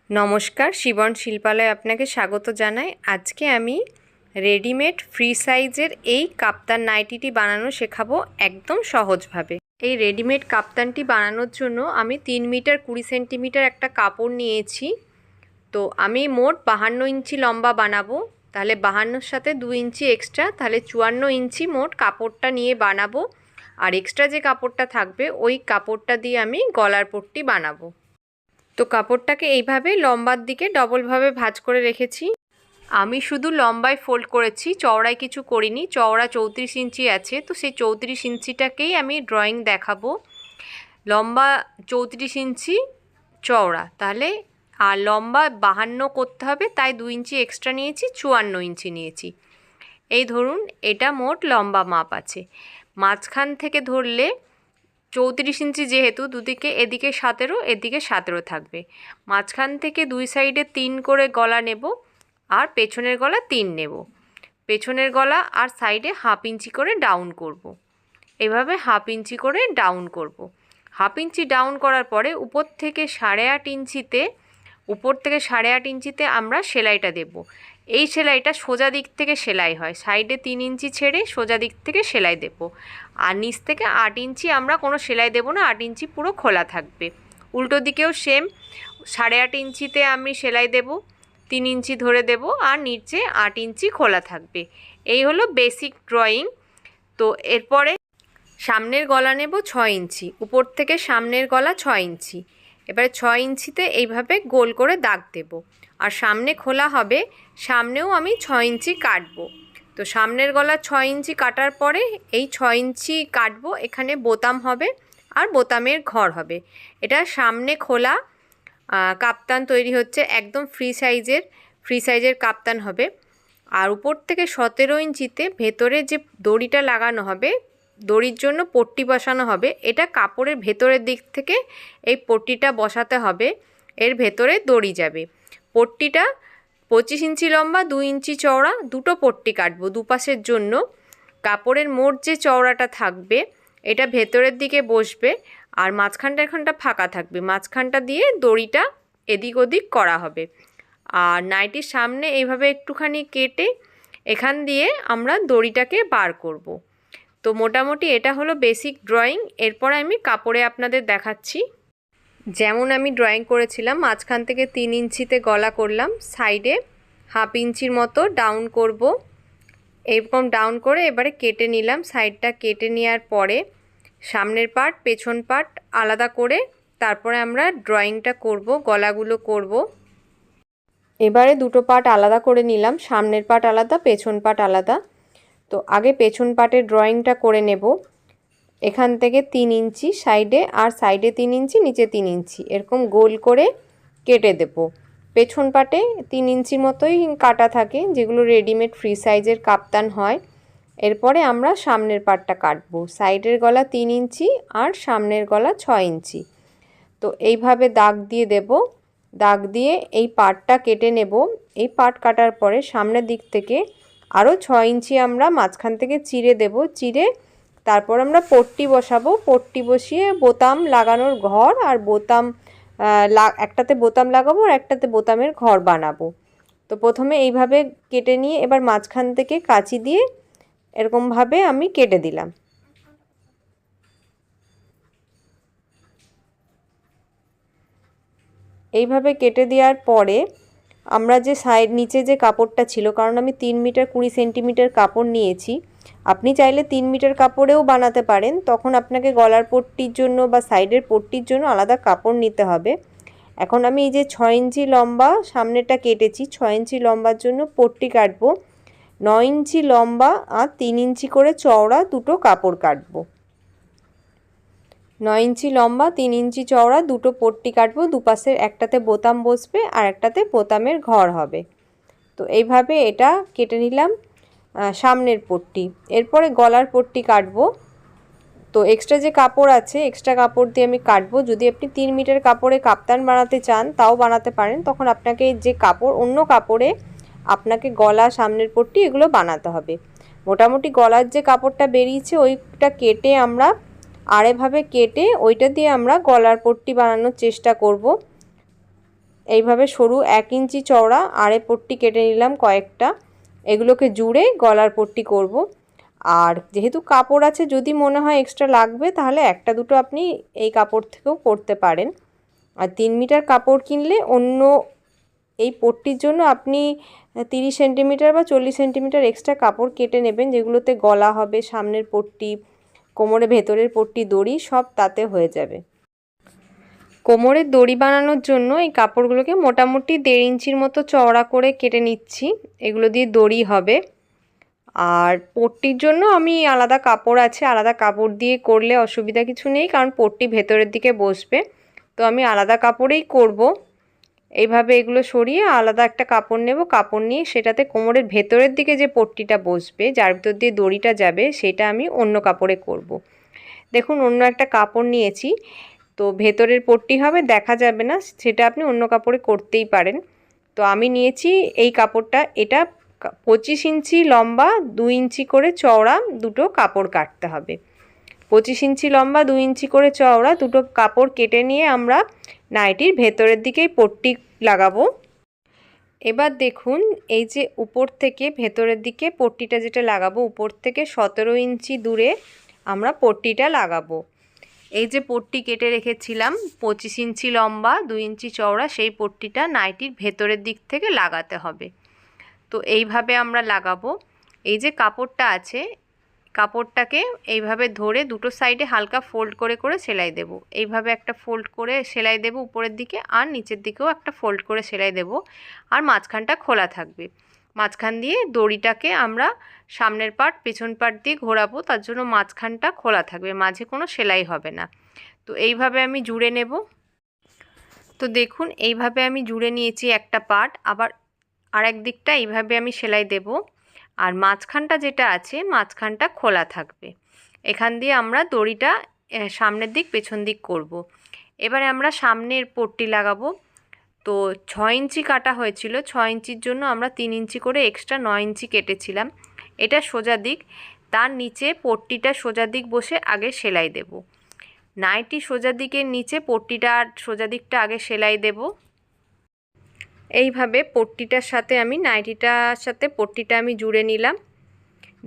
নমস্কার, শিবন শিল্পালয়ে আপনাকে স্বাগত জানাই। আজকে আমি রেডিমেড ফ্রি সাইজের এই কাপ্তান নাইটিটি বানানো শেখাবো একদম সহজভাবে। এই রেডিমেড কাপ্তানটি বানানোর জন্য আমি 3 মিটার 20 সেন্টিমিটার একটা কাপড় নিয়েছি। তো আমি মোট 52 ইঞ্চি লম্বা বানাবো, তাহলে 52-র সাথে 2 ইঞ্চি এক্সট্রা, তাহলে 54 ইঞ্চি মোট কাপড়টা নিয়ে বানাবো। আর এক্সট্রা যে কাপড়টা থাকবে ওই কাপড়টা দিয়ে আমি গলার পট্টি বানাবো। তো কাপড়টাকে এইভাবে লম্বার দিকে ডবলভাবে ভাঁজ করে রেখেছি। আমি শুধু লম্বায় ফোল্ড করেছি, চওড়ায় কিছু করিনি। চওড়া 34 ইঞ্চি আছে, তো সেই 34 ইঞ্চিটাকেই আমি ড্রয়িং দেখাবো। লম্বা 34 ইঞ্চি চওড়া, তাহলে আর লম্বা 52 করতে হবে, তাই 2 ইঞ্চি এক্সট্রা নিয়েছি, 54 ইঞ্চি নিয়েছি। এই ধরুন, এটা মোট লম্বা মাপ আছে। মাঝখান থেকে ধরলে 34 ইঞ্চি যেহেতু, দুদিকে এদিকে 17 এদিকে 17 থাকবে। মাঝখান থেকে দুই সাইডে 3 করে গলা নেব, আর পেছনের গলা 3 নেব। পেছনের গলা আর সাইডে 1/2 ইঞ্চি করে ডাউন করব। এভাবে 1/2 ইঞ্চি করে ডাউন করব। 1/2 ইঞ্চি ডাউন করার পরে উপর থেকে 8.5 ইঞ্চিতে আমরা সেলাইটা দেব। এই সেলাইটা সোজা দিক থেকে সেলাই হয়, সাইডে 3 ইঞ্চি ছেড়ে সোজা দিক থেকে সেলাই দেব। আর নিচ থেকে 8 ইঞ্চি আমরা কোনো সেলাই দেব না, 8 ইঞ্চি পুরো খোলা থাকবে। উল্টো দিকেও সেম, 8.5 ইঞ্চিতে আমি সেলাই দেব, 3 ইঞ্চি ধরে দেব, আর নিচে 8 ইঞ্চি খোলা থাকবে। এই হলো বেসিক ড্রয়িং। তো এরপরে সামনের গলা নেব 6 ইঞ্চি, উপর থেকে সামনের গলা 6 ইঞ্চি। এবারে 6 ইঞ্চিতে এইভাবে গোল করে দাগ দেব। আর সামনে খোলা হবে, সামনেও আমি 6 ইঞ্চি কাটবো। তো সামনের গলা 6 ইঞ্চি কাটার পরে এই 6 ইঞ্চি কাটবো, এখানে বোতাম হবে আর বোতামের ঘর হবে। এটা সামনে খোলা কাপ্তান তৈরি হচ্ছে, একদম ফ্রি সাইজের কাপ্তান হবে। আর উপর থেকে 17 ইঞ্চিতে ভেতরে যে দড়িটা লাগানো হবে, দড়ির জন্য পট্টি বসানো হবে। এটা কাপড়ের ভেতরের দিক থেকে এই পট্টিটা বসাতে হবে, এর ভেতরে দড়ি যাবে। পট্টিটা 25 ইঞ্চি লম্বা, 2 ইঞ্চি চওড়া, দুটো পট্টি কাটবো দুপাশের জন্য। কাপড়ের মোট যে চওড়াটা থাকবে এটা ভেতরের দিকে বসবে, আর মাঝখানটা ফাঁকা থাকবে। মাঝখানটা দিয়ে দড়িটা এদিক ওদিক করা হবে। আর নাইটির সামনে এইভাবে একটুখানি কেটে এখান দিয়ে আমরা দড়িটাকে বার করব। তো মোটামুটি এটা হলো বেসিক ড্রয়িং। এরপরে আমি কাপড়ে আপনাদের দেখাচ্ছি। যেমন আমি ড্রয়িং করেছিলাম, মাঝখান থেকে 3 ইঞ্চিতে গলা করলাম, সাইডে 1/2 ইঞ্চির মতো ডাউন করব। এরকম ডাউন করে এবারে কেটে নিলাম। সাইডটা কেটে নেওয়ার পরে সামনের পার্ট পেছন পার্ট আলাদা করে তারপরে আমরা ড্রয়িংটা করব, গলাগুলো করব। এবারে দুটো পার্ট আলাদা করে নিলাম, সামনের পার্ট আলাদা, পেছন পার্ট আলাদা। তো আগে পেছন পার্টের ড্রয়িংটা করে নেব। এখান থেকে 3 ইঞ্চি সাইডে, আর সাইডে 3 ইঞ্চি, নিচে 3 ইঞ্চি এরকম গোল করে কেটে দেব। পেছন পাটে 3 ইঞ্চির মতোই কাটা থাকে, যেগুলো রেডিমেড ফ্রি সাইজের কাপ্তান হয়। এরপরে আমরা সামনের পাটটা কাটবো। সাইডের গলা 3 ইঞ্চি আর সামনের গলা 6 ইঞ্চি। তো এইভাবে দাগ দিয়ে দেব। দাগ দিয়ে এই পাটটা কেটে নেব। এই পাট কাটার পরে সামনের দিক থেকে আরও 6 ইঞ্চি আমরা মাঝখান থেকে চিড়ে দেব। চিড়ে তারপর আমরা পট্টি বসাবো। পট্টি বসিয়ে বোতাম লাগানোর ঘর, আর বোতাম একটাতে বোতাম লাগাবো আর একটাতে বোতামের ঘর বানাবো। তো প্রথমে এইভাবে কেটে নিয়ে এবার মাঝখান থেকে কাঁচি দিয়ে এরকমভাবে আমি কেটে দিলাম। এইভাবে কেটে দেওয়ার পরে আমরা যে নিচে যে কাপড়টা ছিল, কারণ আমি 3 মিটার 20 সেন্টিমিটার কাপড় নিয়েছি, আপনি চাইলে 3 মিটার কাপড়েও বানাতে পারেন। তখন আপনাকে গলার পট্টির জন্য বা সাইডের পট্টির জন্য আলাদা কাপড় নিতে হবে। এখন আমি এই যে 6 ইঞ্চি লম্বা সামনেটা কেটেছি, 6 ইঞ্চি লম্বার জন্য পট্টি কাটবো। 9 ইঞ্চি লম্বা আর 3 ইঞ্চি করে চওড়া দুটো কাপড় কাটবো। 9 ইঞ্চি লম্বা 3 ইঞ্চি চওড়া দুটো পট্টি কাটবো। দুপাশের একটাতে বোতাম বসবে আর একটাতে বোতামের ঘর হবে। তো এইভাবে এটা কেটে নিলাম সামনের পট্টি। এরপরে গলার পট্টি কাটবো। তো এক্সট্রা যে কাপড় আছে, এক্সট্রা কাপড় দিয়ে আমি কাটবো। যদি আপনি 3 মিটার কাপড়ে কাপ্তান বানাতে চান তাও বানাতে পারেন। তখন আপনাকে যে কাপড়, অন্য কাপড়ে আপনাকে গলা, সামনের পট্টি এগুলো বানাতে হবে। মোটামুটি গলার যে কাপড়টা বেরিয়েছে ওইটা কেটে আমরা আড়েভাবে কেটে ওইটা দিয়ে আমরা গলার পট্টি বানানোর চেষ্টা করব। এইভাবে সরু 1 ইঞ্চি চওড়া আড়ে পট্টি কেটে নিলাম কয়েকটা। এগুলোকে জুড়ে গলার পট্টি করব। আর যেহেতু কাপড় আছে, যদি মনে হয় এক্সট্রা লাগবে তাহলে একটা দুটো আপনি এই কাপড় থেকেও করতে পারেন। আর 3 মিটার কাপড় কিনলে অন্য এই পট্টির জন্য আপনি 30 সেন্টিমিটার বা 40 সেন্টিমিটার এক্সট্রা কাপড় কেটে নেবেন, যেগুলোতে গলা হবে, সামনের পট্টি, কোমরে ভেতরের পট্টি, দড়ি সব তাতে হয়ে যাবে। কোমরের দড়ি বানানোর জন্য এই কাপড়গুলোকে মোটামুটি 1.5 ইঞ্চির মতো চওড়া করে কেটে নিচ্ছি। এগুলো দিয়ে দড়ি হবে। আর পট্টির জন্য আমি আলাদা কাপড় আছে, আলাদা কাপড় দিয়ে করলে অসুবিধা কিছু নেই, কারণ পট্টি ভেতরের দিকে বসবে। তো আমি আলাদা কাপড়েই করব। এইভাবে এগুলো সরিয়ে আলাদা একটা কাপড় নেব, কাপড় নিয়ে সেটাতে কোমরের ভেতরের দিকে যে পট্টিটা বসবে, যার ভিতর দিয়ে দড়িটা যাবে, সেটা আমি অন্য কাপড়ে করব। দেখুন অন্য একটা কাপড় নিয়েছি, তো ভেতরের পট্টি হবে, দেখা যাবে না, সেটা আপনি অন্য কাপড়ে করতেই পারেন। তো আমি নিয়েছি এই কাপড়টা। এটা 25 ইঞ্চি লম্বা 2 ইঞ্চি করে চওড়া দুটো কাপড় কাটতে হবে। 25 ইঞ্চি লম্বা 2 ইঞ্চি করে চওড়া দুটো কাপড় কেটে নিয়ে আমরা নাইটির ভেতরের দিকেই পট্টি লাগাবো। এবার দেখুন এই যে উপর থেকে ভেতরের দিকে পট্টিটা যেটা লাগাবো, উপর থেকে 17 ইঞ্চি দূরে আমরা পট্টিটা লাগাবো। এই যে পট্টি কেটে রেখেছিলাম 25 ইঞ্চি লম্বা 2 ইঞ্চি চওড়া, সেই পট্টিটা নাইটির ভেতরের দিক থেকে লাগাতে হবে। তো এইভাবে আমরা লাগাবো। এই যে কাপড়টা আছে, কাপড়টাকে এইভাবে ধরে দুটো সাইডে হালকা ফোল্ড করে করে সেলাই দেব। এইভাবে একটা ফোল্ড করে সেলাই দেব উপরের দিকে, আর নিচের দিকেও একটা ফোল্ড করে সেলাই দেব। আর মাঝখানটা খোলা থাকবে। মাঝখান দিয়ে দড়িটাকে আমরা সামনের পার্ট পেছন পার্ট দিয়ে ঘোরাবো, তার জন্য মাঝখানটা খোলা থাকবে, মাঝে কোনো সেলাই হবে না। তো এইভাবে আমি জুড়ে নেব। তো দেখুন এইভাবে আমি জুড়ে নিয়েছি একটা পার্ট। আবার আরেক দিকটা এইভাবে আমি সেলাই দেব। আর মাঝখানটা যেটা আছে, মাঝখানটা খোলা থাকবে। এখান দিয়ে আমরা দড়িটা সামনের দিক পেছন দিক করব। এবারে আমরা সামনের পট্টি লাগাবো। তো 6 ইঞ্চি কাটা হয়েছিল, 6 ইঞ্চির জন্য আমরা 3 ইঞ্চি করে এক্সট্রা 9 ইঞ্চি কেটেছিলাম। এটা সোজা দিক, তার নিচে পট্টিটা সোজা দিক বসে আগে সেলাই দেব। নাইটি সোজা দিকের নিচে পট্টিটা আর সোজা দিকটা আগে সেলাই দেব। এইভাবে পট্টিটার সাথে আমি নাইটিটার সাথে পট্টিটা আমি জুড়ে নিলাম।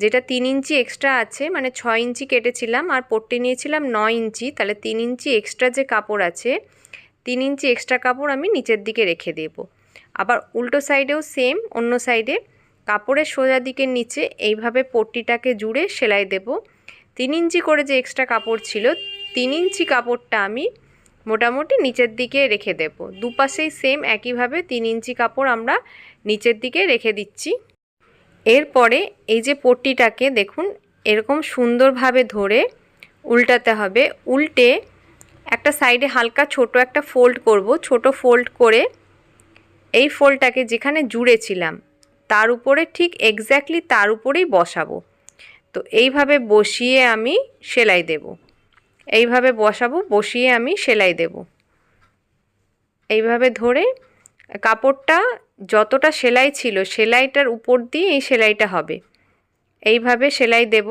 যেটা 3 ইঞ্চি এক্সট্রা আছে, মানে 6 ইঞ্চি কেটেছিলাম আর পট্টি নিয়েছিলাম 9 ইঞ্চি, তাহলে 3 ইঞ্চি এক্সট্রা যে কাপড় আছে, 3 ইঞ্চি এক্সট্রা কাপড় আমি নিচের দিকে রেখে দেব। আবার উল্টো সাইডেও সেম, অন্য সাইডে কাপড়ের সোজা দিকের নিচে এইভাবে পট্টিটাকে জুড়ে সেলাই দেব। 3 ইঞ্চি করে যে এক্সট্রা কাপড় ছিল, 3 ইঞ্চি কাপড়টা আমি মোটামুটি নিচের দিকে রেখে দেব। দুপাশেই সেম একইভাবে 3 ইঞ্চি কাপড় আমরা নিচের দিকে রেখে দিচ্ছি। এরপরে এই যে পট্টিটাকে দেখুন এরকম সুন্দরভাবে ধরে উল্টাতে হবে। উল্টে একটা সাইডে হালকা ছোট একটা ফোল্ড করব। ছোট ফোল্ড করে এই ফোল্ডটাকে যেখানে জুড়েছিলাম তার উপরে ঠিক এক্স্যাক্টলি তার উপরেই বসাবো। তো এইভাবে বসিয়ে আমি সেলাই দেব। এইভাবে বসাবো, বসিয়ে আমি সেলাই দেব। এইভাবে ধরে কাপড়টা যতটা সেলাই ছিল সেলাইটার উপর দিয়ে এই সেলাইটা হবে। এইভাবে সেলাই দেব।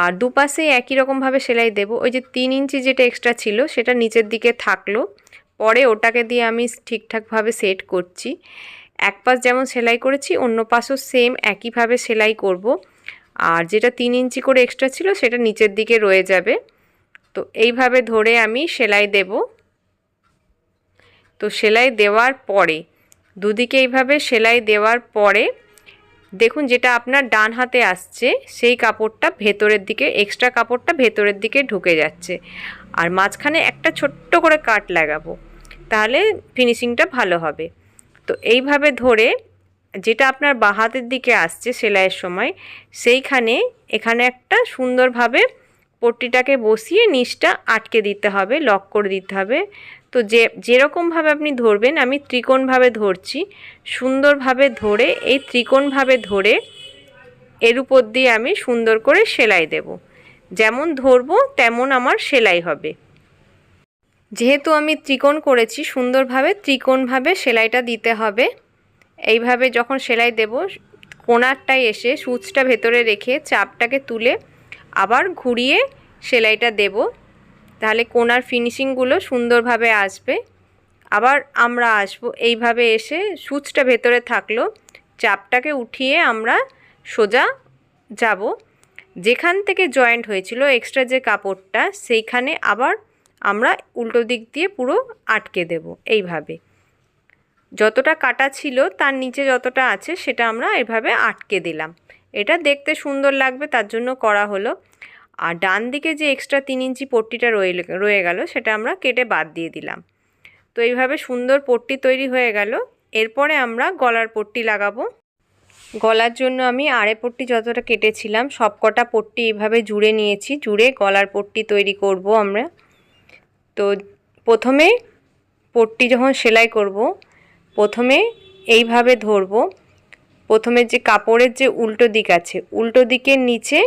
আর দুপাশে একই রকমভাবে সেলাই দেব। ওই যে 3 ইঞ্চি যেটা এক্সট্রা ছিল সেটা নিচের দিকে থাকলো, পরে ওটাকে দিয়ে আমি ঠিকঠাকভাবে সেট করছি। এক পাশ যেমন সেলাই করেছি অন্য পাশও সেম একইভাবে সেলাই করব। আর যেটা 3 ইঞ্চি করে এক্সট্রা ছিল সেটা নিচের দিকে রয়ে যাবে। তো এইভাবে ধরে আমি সেলাই দেব। তো সেলাই দেওয়ার পরে দুদিকে এইভাবে সেলাই দেওয়ার পরে দেখুন যেটা আপনার ডান হাতে আসছে সেই কাপড়টা ভেতরের দিকে, এক্সট্রা কাপড়টা ভেতরের দিকে ঢুকে যাচ্ছে। আর মাঝখানে একটা ছোট্ট করে কাট লাগাবো, তাহলে ফিনিশিংটা ভালো হবে। তো এইভাবে ধরে যেটা আপনার বাঁ হাতের দিকে আসছে সেলাইয়ের সময়, সেইখানে এখানে একটা সুন্দরভাবে পট্টিটাকে বসিয়ে নিচটা আটকে দিতে হবে, লক করে দিতে হবে। তো যেরকমভাবে আপনি ধরবেন, আমি ত্রিকোণভাবে ধরছি। সুন্দরভাবে ধরে এই ত্রিকোণভাবে ধরে এর উপর দিয়ে আমি সুন্দর করে সেলাই দেব। যেমন ধরবো তেমন আমার সেলাই হবে। যেহেতু আমি ত্রিকোণ করেছি, সুন্দরভাবে ত্রিকোণভাবে সেলাইটা দিতে হবে। এইভাবে যখন সেলাই দেব কোণারটায় এসে সূচটা ভেতরে রেখে চাপটাকে তুলে আবার ঘুরিয়ে সেলাইটা দেব, তাহলে কোণার ফিনিশিংগুলো সুন্দরভাবে আসবে। আবার আমরা আসবো, এইভাবে এসে সূচটা ভেতরে থাকলো, চাপটাকে উঠিয়ে আমরা সোজা যাব, যেখান থেকে জয়েন্ট হয়েছিল এক্সট্রা যে কাপড়টা সেইখানে আবার আমরা উল্টো দিক দিয়ে পুরো আটকে দেব। এইভাবে যতটা কাটা ছিল তার নিচে যতটা আছে সেটা আমরা এভাবে আটকে দিলাম। এটা দেখতে সুন্দর লাগবে তার জন্য করা হলো। আর ডান দিকে যে এক্সট্রা 3 ইঞ্চি পট্টিটা রয়ে গেল সেটা আমরা কেটে বাদ দিয়ে দিলাম। তো এইভাবে সুন্দর পট্টি তৈরি হয়ে গেল। এরপরে আমরা গলার পট্টি লাগাবো। গলার জন্য আমি আড়ে পট্টি যতটা কেটেছিলাম সব কটা পট্টি এইভাবে জুড়ে নিয়েছি, জুড়ে গলার পট্টি তৈরি করব আমরা। তো প্রথমে পট্টি যখন সেলাই করব প্রথমে এইভাবে ধরব, প্রথমে যে কাপড়ের যে উল্টো দিক আছে উল্টো দিকের নিচে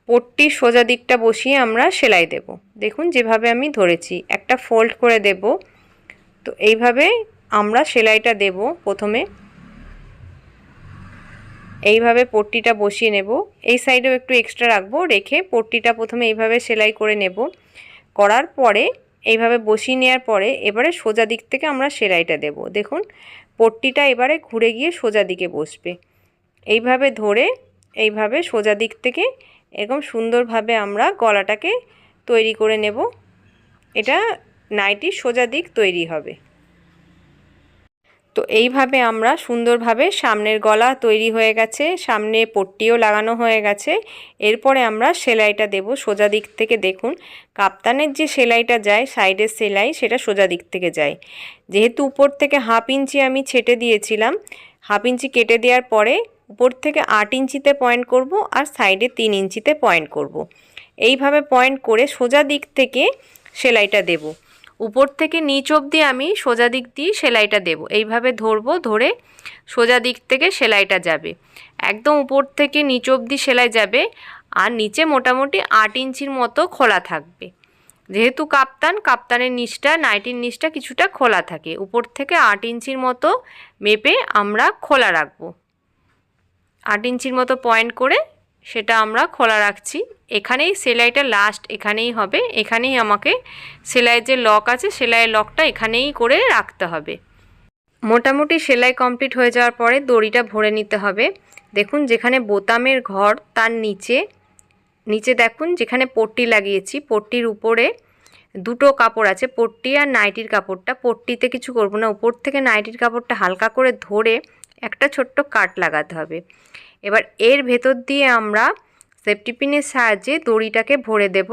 পট্টির সোজা দিকটা বসিয়ে আমরা সেলাই দেব। দেখুন যেভাবে আমি ধরেছি, একটা ফোল্ড করে দেব। তো এইভাবে আমরা সেলাইটা দেব। প্রথমে এইভাবে পট্টিটা বসিয়ে নেব, এই সাইডেও একটু এক্সট্রা রাখবো, রেখে পট্টিটা প্রথমে এইভাবে সেলাই করে নেব। করার পরে এইভাবে বসিয়ে নেওয়ার পরে এবারে সোজা দিক থেকে আমরা সেলাইটা দেব। দেখুন পট্টিটা এবারে ঘুরে গিয়ে সোজা দিকে বসবে। এইভাবে ধরে এইভাবে সোজা দিক থেকে এরকম সুন্দরভাবে আমরা গলাটাকে তৈরি করে নেব। এটা নাইটির সোজা দিক তৈরি হবে। তো এইভাবে আমরা সুন্দরভাবে সামনের গলা তৈরি হয়ে গেছে, সামনে পট্টিও লাগানো হয়ে গেছে। এরপরে আমরা সেলাইটা দেব সোজা দিক থেকে। দেখুন কাপ্তানের যে সেলাইটা যায় সাইডের সেলাই সেটা সোজা দিক থেকে যায়। যেহেতু উপর থেকে 1/2 ইঞ্চি আমি ছেটে দিয়েছিলাম, 1/2 ইঞ্চি কেটে দেওয়ার পরে উপর থেকে 8 ইঞ্চিতে পয়েন্ট করব আর সাইডে 3 ইঞ্চিতে পয়েন্ট করব। এইভাবে পয়েন্ট করে সোজা দিক থেকে সেলাইটা দেব। উপর থেকে নিচ অবধি আমি সোজা দিক দিয়ে সেলাইটা দেব। এইভাবে ধরবো, ধরে সোজা দিক থেকে সেলাইটা যাবে, একদম উপর থেকে নিচ অবধি সেলাই যাবে। আর নিচে মোটামুটি 8 ইঞ্চির মতো খোলা থাকবে। যেহেতু কাপ্তানের নিচটা নাইটির নিচটা কিছুটা খোলা থাকে, উপর থেকে 8 ইঞ্চির মতো মেপে আমরা খোলা রাখবো। 8 ইঞ্চির মতো পয়েন্ট করে সেটা আমরা খোলা রাখছি। এখানেই সেলাইটা লাস্ট, এখানেই হবে। এখানেই আমাকে সেলাইয়ের যে লক আছে সেলাইয়ের লকটা এখানেই করে রাখতে হবে। মোটামুটি সেলাই কমপ্লিট হয়ে যাওয়ার পরে দড়িটা ভরে নিতে হবে। দেখুন যেখানে বোতামের ঘর তার নিচে দেখুন যেখানে পট্টি লাগিয়েছি, পট্টির উপরে দুটো কাপড় আছে, পট্টি আর নাইটির কাপড়টা। পট্টিতে কিছু করব না, উপর থেকে নাইটির কাপড়টা হালকা করে ধরে একটা ছোট্ট কাট লাগাতে হবে। এবার এর ভেতর দিয়ে আমরা সেফটি পিনের সাহায্যে দড়িটাকে ভরে দেব।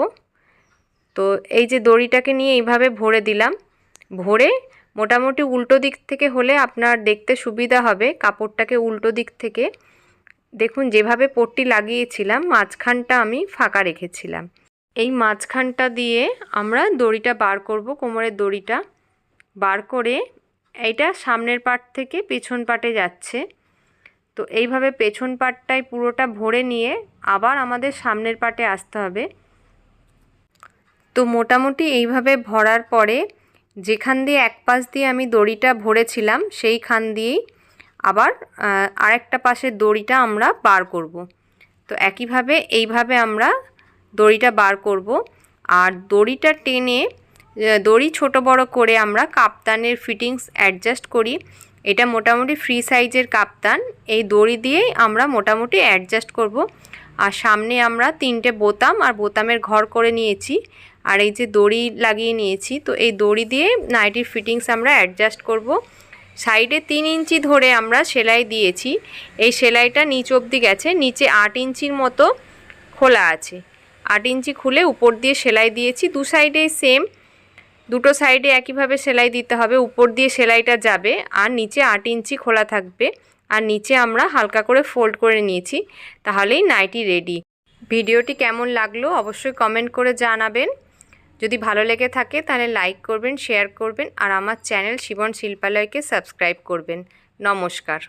তো এই যে দড়িটাকে নিয়ে এইভাবে ভরে দিলাম। ভরে মোটামুটি উল্টো দিক থেকে হলে আপনার দেখতে সুবিধা হবে, কাপড়টাকে উল্টো দিক থেকে। দেখুন যেভাবে পট্টি লাগিয়েছিলাম মাঝখানটা আমি ফাঁকা রেখেছিলাম। এই মাঝখানটা দিয়ে আমরা দড়িটা বার করব, কোমরের দড়িটা বার করে এইটা সামনের পাট থেকে পেছন পাটে যাচ্ছে। তো এইভাবে পেছন পাটটায় পুরোটা ভরে নিয়ে আবার আমাদের সামনের পাটে আসতে হবে। তো মোটামুটি এইভাবে ভরার পরে যেখান দিয়ে এক পাশ দিয়ে আমি দড়িটা ভরেছিলাম সেইখান দিয়েই আবার আরেকটা পাশের দড়িটা আমরা বার করব। তো একইভাবে এইভাবে আমরা দড়িটা বার করব। আর দড়িটা টেনে দড়ি ছোট বড় করে আমরা কাপ্তানের ফিটিংস অ্যাডজাস্ট করি। এটা মোটামুটি ফ্রি সাইজের কাপ্তান, এই দড়ি দিয়েই আমরা মোটামুটি অ্যাডজাস্ট করব। আর সামনে আমরা 3টে বোতাম আর বোতামের ঘর করে নিয়েছি, আর এই যে দড়ি লাগিয়ে নিয়েছি। তো এই দড়ি দিয়ে নাইটির ফিটিংস আমরা অ্যাডজাস্ট করব। সাইডে 3 ইঞ্চি ধরে আমরা সেলাই দিয়েছি, এই সেলাইটা নিচ অবধি গেছে, নিচে 8 ইঞ্চির মতো খোলা আছে। 8 ইঞ্চি খুলে উপর দিয়ে সেলাই দিয়েছি। দু সাইডেই সেম, দুটো সাইডে একইভাবে সেলাই দিতে হবে। উপর দিয়ে সেলাইটা যাবে আর নিচে 8 ইঞ্চি খোলা থাকবে। আর নিচে আমরা হালকা করে ফোল্ড করে নিয়েছি, তাহলেই নাইটি রেডি। ভিডিওটি কেমন লাগলো অবশ্যই কমেন্ট করে জানাবেন। যদি ভালো লেগে থাকে তাহলে লাইক করবেন, শেয়ার করবেন আর আমার চ্যানেল শিবন শিল্পালয়কে সাবস্ক্রাইব করবেন। নমস্কার।